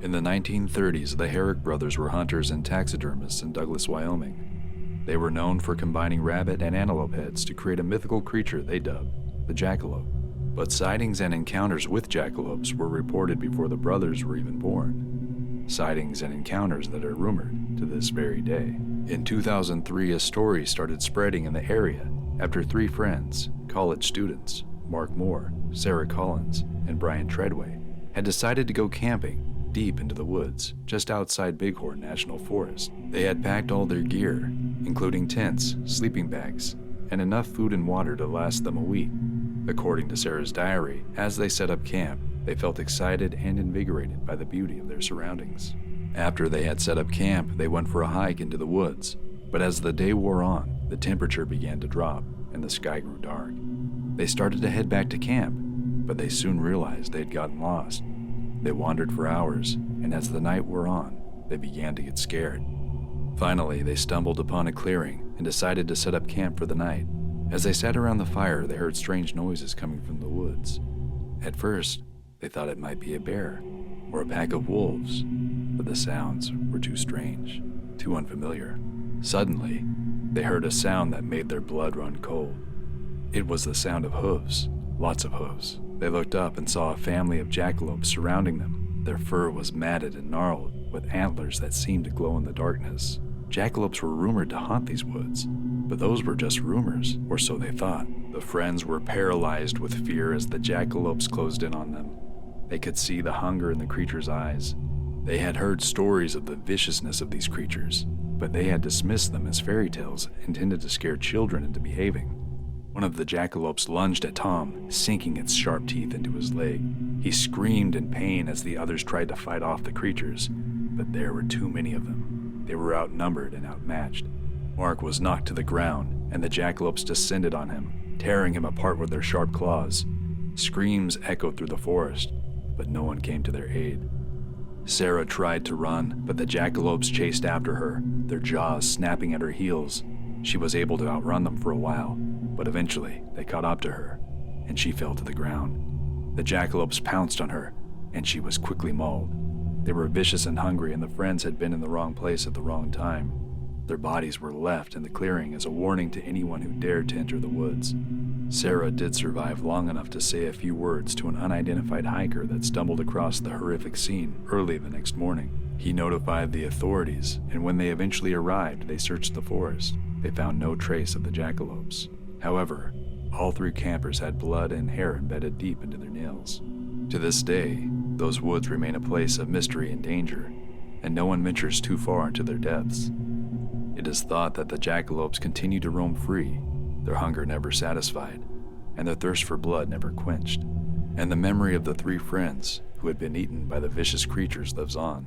In the 1930s, the Herrick brothers were hunters and taxidermists in Douglas, Wyoming. They were known for combining rabbit and antelope heads to create a mythical creature they dubbed the jackalope. But sightings and encounters with jackalopes were reported before the brothers were even born. Sightings and encounters that are rumored to this very day. In 2003, a story started spreading in the area after three friends, college students, Mark Moore, Sarah Collins, and Brian Treadway, had decided to go camping deep into the woods just outside Bighorn National Forest. They had packed all their gear, including tents, sleeping bags, and enough food and water to last them a week. According to Sarah's diary, as they set up camp, they felt excited and invigorated by the beauty of their surroundings. After they had set up camp, they went for a hike into the woods, but as the day wore on, the temperature began to drop and the sky grew dark. They started to head back to camp, but they soon realized they had gotten lost. They wandered for hours, and as the night wore on, they began to get scared. Finally, they stumbled upon a clearing and decided to set up camp for the night. As they sat around the fire, they heard strange noises coming from the woods. At first, they thought it might be a bear or a pack of wolves, but the sounds were too strange, too unfamiliar. Suddenly, they heard a sound that made their blood run cold. It was the sound of hooves, lots of hooves. They looked up and saw a family of jackalopes surrounding them. Their fur was matted and gnarled, with antlers that seemed to glow in the darkness. Jackalopes were rumored to haunt these woods, but those were just rumors, or so they thought. The friends were paralyzed with fear as the jackalopes closed in on them. They could see the hunger in the creatures' eyes. They had heard stories of the viciousness of these creatures, but they had dismissed them as fairy tales intended to scare children into behaving. One of the jackalopes lunged at Tom, sinking its sharp teeth into his leg. He screamed in pain as the others tried to fight off the creatures, but there were too many of them. They were outnumbered and outmatched. Mark was knocked to the ground, and the jackalopes descended on him, tearing him apart with their sharp claws. Screams echoed through the forest, but no one came to their aid. Sarah tried to run, but the jackalopes chased after her, their jaws snapping at her heels. She was able to outrun them for a while, but eventually they caught up to her, and she fell to the ground. The jackalopes pounced on her, and she was quickly mauled. They were vicious and hungry, and the friends had been in the wrong place at the wrong time. Their bodies were left in the clearing as a warning to anyone who dared to enter the woods. Sarah did survive long enough to say a few words to an unidentified hiker that stumbled across the horrific scene early the next morning. He notified the authorities, and when they eventually arrived, they searched the forest. They found no trace of the jackalopes. However, all three campers had blood and hair embedded deep into their nails. To this day, those woods remain a place of mystery and danger, and no one ventures too far into their depths. It is thought that the jackalopes continue to roam free, their hunger never satisfied, and their thirst for blood never quenched. And the memory of the three friends who had been eaten by the vicious creatures lives on,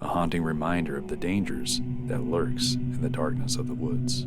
a haunting reminder of the dangers that lurks in the darkness of the woods.